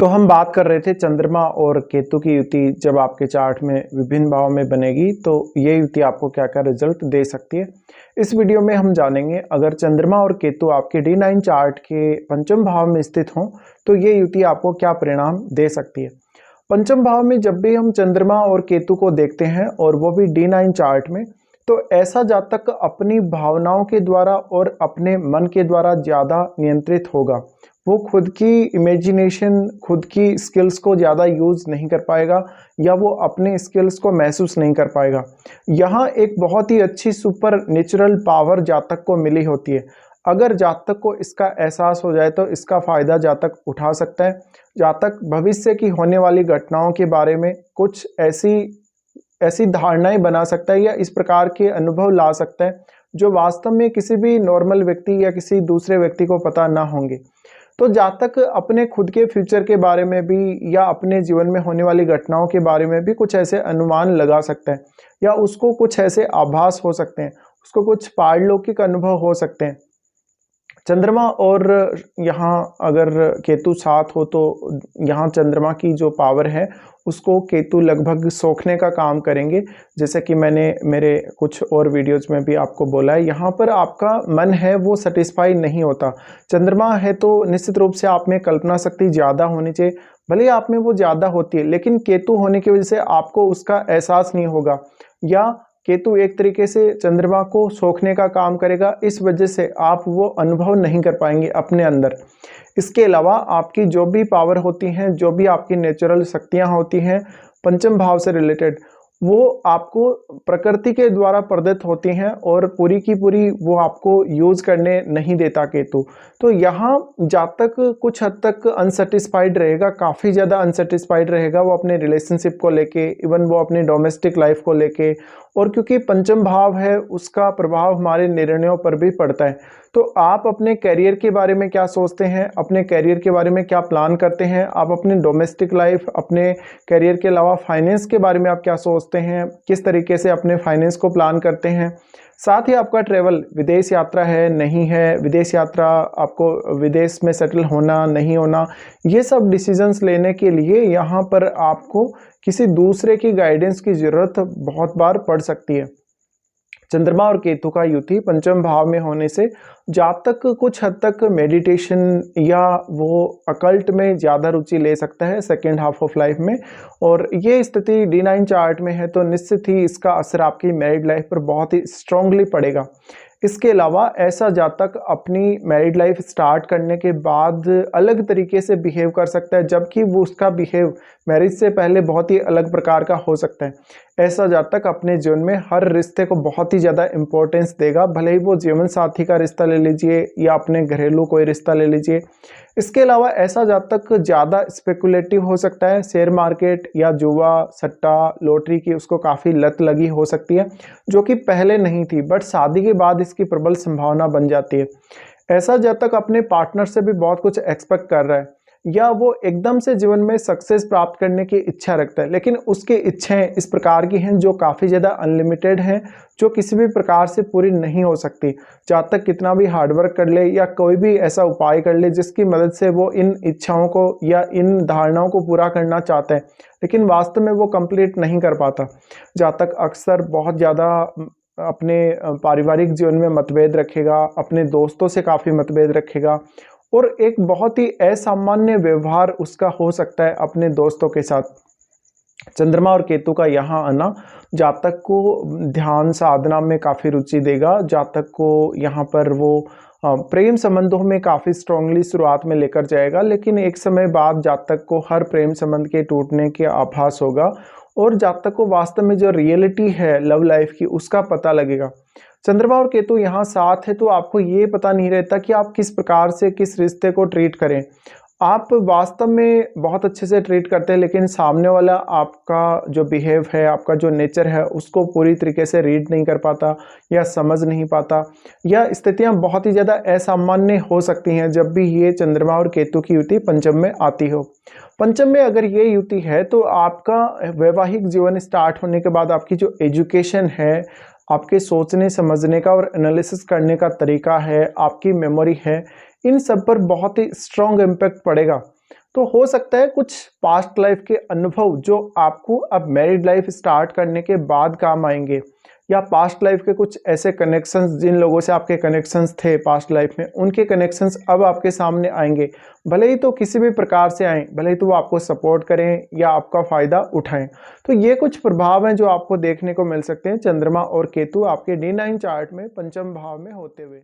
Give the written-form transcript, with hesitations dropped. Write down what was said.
तो हम बात कर रहे थे चंद्रमा और केतु की युति जब आपके चार्ट में विभिन्न भाव में बनेगी तो ये युति आपको क्या क्या रिजल्ट दे सकती है। इस वीडियो में हम जानेंगे अगर चंद्रमा और केतु आपके D9 चार्ट के पंचम भाव में स्थित हों तो ये युति आपको क्या परिणाम दे सकती है। पंचम भाव में जब भी हम चंद्रमा और केतु को देखते हैं और वो भी D9 चार्ट में, तो ऐसा जातक अपनी भावनाओं के द्वारा और अपने मन के द्वारा ज़्यादा नियंत्रित होगा। वो खुद की इमेजिनेशन, खुद की स्किल्स को ज़्यादा यूज़ नहीं कर पाएगा या वो अपने स्किल्स को महसूस नहीं कर पाएगा। यहाँ एक बहुत ही अच्छी सुपर नेचुरल पावर जातक को मिली होती है। अगर जातक को इसका एहसास हो जाए तो इसका फ़ायदा जातक उठा सकता है। जातक भविष्य की होने वाली घटनाओं के बारे में कुछ ऐसी धारणाएं बना सकता है या इस प्रकार के अनुभव ला सकता है जो वास्तव में किसी भी नॉर्मल व्यक्ति या किसी दूसरे व्यक्ति को पता ना होंगे। तो जातक अपने खुद के फ्यूचर के बारे में भी या अपने जीवन में होने वाली घटनाओं के बारे में भी कुछ ऐसे अनुमान लगा सकता है या उसको कुछ ऐसे आभास हो सकते हैं, उसको कुछ पारलौकिक अनुभव हो सकते हैं। चंद्रमा और यहाँ अगर केतु साथ हो तो यहाँ चंद्रमा की जो पावर है उसको केतु लगभग सोखने का काम करेंगे। जैसे कि मैंने मेरे कुछ और वीडियोज़ में भी आपको बोला है, यहाँ पर आपका मन है वो सेटिस्फाई नहीं होता। चंद्रमा है तो निश्चित रूप से आप में कल्पना शक्ति ज़्यादा होनी चाहिए, भले आप में वो ज़्यादा होती है, लेकिन केतु होने की वजह से आपको उसका एहसास नहीं होगा या केतु एक तरीके से चंद्रमा को सोखने का काम करेगा। इस वजह से आप वो अनुभव नहीं कर पाएंगे अपने अंदर। इसके अलावा आपकी जो भी पावर होती हैं, जो भी आपकी नेचुरल शक्तियां होती हैं पंचम भाव से रिलेटेड, वो आपको प्रकृति के द्वारा प्रदत्त होती हैं और पूरी की पूरी वो आपको यूज करने नहीं देता केतु। तो यहाँ जातक कुछ हद तक अनसेटिस्फाइड रहेगा, काफ़ी ज़्यादा अनसेटिस्फाइड रहेगा वो अपने रिलेशनशिप को लेके, इवन वो अपनी डोमेस्टिक लाइफ को लेके। और क्योंकि पंचम भाव है उसका प्रभाव हमारे निर्णयों पर भी पड़ता है। तो आप अपने करियर के बारे में क्या सोचते हैं, अपने करियर के बारे में क्या प्लान करते हैं, आप अपनी डोमेस्टिक लाइफ, अपने करियर के अलावा फाइनेंस के बारे में आप क्या सोचते हैं, किस तरीके से अपने फाइनेंस को प्लान करते हैं। साथ ही आपका ट्रैवल, विदेश यात्रा है नहीं है, विदेश यात्रा, आपको विदेश में सेटल होना नहीं होना, ये सब डिसीजंस लेने के लिए यहाँ पर आपको किसी दूसरे की गाइडेंस की ज़रूरत बहुत बार पड़ सकती है। चंद्रमा और केतु का युति पंचम भाव में होने से जातक कुछ हद तक मेडिटेशन या वो अकल्ट में ज़्यादा रुचि ले सकता है सेकेंड हाफ ऑफ लाइफ में। और ये स्थिति D9 चार्ट में है तो निश्चित ही इसका असर आपकी मैरिड लाइफ पर बहुत ही स्ट्रांगली पड़ेगा। इसके अलावा ऐसा जातक अपनी मैरिड लाइफ स्टार्ट करने के बाद अलग तरीके से बिहेव कर सकता है, जबकि वो उसका बिहेव मैरिज से पहले बहुत ही अलग प्रकार का हो सकता है। ऐसा जातक अपने जीवन में हर रिश्ते को बहुत ही ज़्यादा इम्पोर्टेंस देगा, भले ही वो जीवन साथी का रिश्ता ले लीजिए या अपने घरेलू कोई रिश्ता ले लीजिए। इसके अलावा ऐसा जातक ज़्यादा स्पेकुलेटिव हो सकता है, शेयर मार्केट या जुआ, सट्टा, लॉटरी की उसको काफ़ी लत लगी हो सकती है, जो कि पहले नहीं थी बट शादी के बाद इसकी प्रबल संभावना बन जाती है। ऐसा जातक अपने पार्टनर से भी बहुत कुछ एक्सपेक्ट कर रहा है या वो एकदम से जीवन में सक्सेस प्राप्त करने की इच्छा रखता है, लेकिन उसकी इच्छाएं इस प्रकार की हैं जो काफ़ी ज़्यादा अनलिमिटेड हैं, जो किसी भी प्रकार से पूरी नहीं हो सकती। जातक कितना भी हार्डवर्क कर ले या कोई भी ऐसा उपाय कर ले जिसकी मदद से वो इन इच्छाओं को या इन धारणाओं को पूरा करना चाहता है, लेकिन वास्तव में वो कंप्लीट नहीं कर पाता। जातक अक्सर बहुत ज़्यादा अपने पारिवारिक जीवन में मतभेद रखेगा, अपने दोस्तों से काफ़ी मतभेद रखेगा और एक बहुत ही असामान्य व्यवहार उसका हो सकता है अपने दोस्तों के साथ। चंद्रमा और केतु का यहाँ आना जातक को ध्यान साधना में काफ़ी रुचि देगा। जातक को यहाँ पर वो प्रेम संबंधों में काफ़ी स्ट्रांगली शुरुआत में लेकर जाएगा, लेकिन एक समय बाद जातक को हर प्रेम संबंध के टूटने के आभास होगा और जातक को वास्तव में जो रियलिटी है लव लाइफ की उसका पता लगेगा। चंद्रमा और केतु यहाँ साथ है तो आपको ये पता नहीं रहता कि आप किस प्रकार से किस रिश्ते को ट्रीट करें। आप वास्तव में बहुत अच्छे से ट्रीट करते हैं, लेकिन सामने वाला आपका जो बिहेव है, आपका जो नेचर है उसको पूरी तरीके से रीड नहीं कर पाता या समझ नहीं पाता, या स्थितियाँ बहुत ही ज़्यादा असामान्य हो सकती हैं जब भी ये चंद्रमा और केतु की युति पंचम में आती हो। पंचम में अगर ये युति है तो आपका वैवाहिक जीवन स्टार्ट होने के बाद आपकी जो एजुकेशन है, आपके सोचने समझने का और एनालिसिस करने का तरीका है, आपकी मेमोरी है, इन सब पर बहुत ही स्ट्रॉन्ग इम्पैक्ट पड़ेगा। तो हो सकता है कुछ पास्ट लाइफ के अनुभव जो आपको अब मैरिड लाइफ स्टार्ट करने के बाद काम आएंगे, या पास्ट लाइफ के कुछ ऐसे कनेक्शंस जिन लोगों से आपके कनेक्शंस थे पास्ट लाइफ में, उनके कनेक्शंस अब आपके सामने आएंगे। भले ही तो किसी भी प्रकार से आएँ, भले ही तो वो आपको सपोर्ट करें या आपका फ़ायदा उठाएं। तो ये कुछ प्रभाव हैं जो आपको देखने को मिल सकते हैं चंद्रमा और केतु आपके D9 चार्ट में पंचम भाव में होते हुए।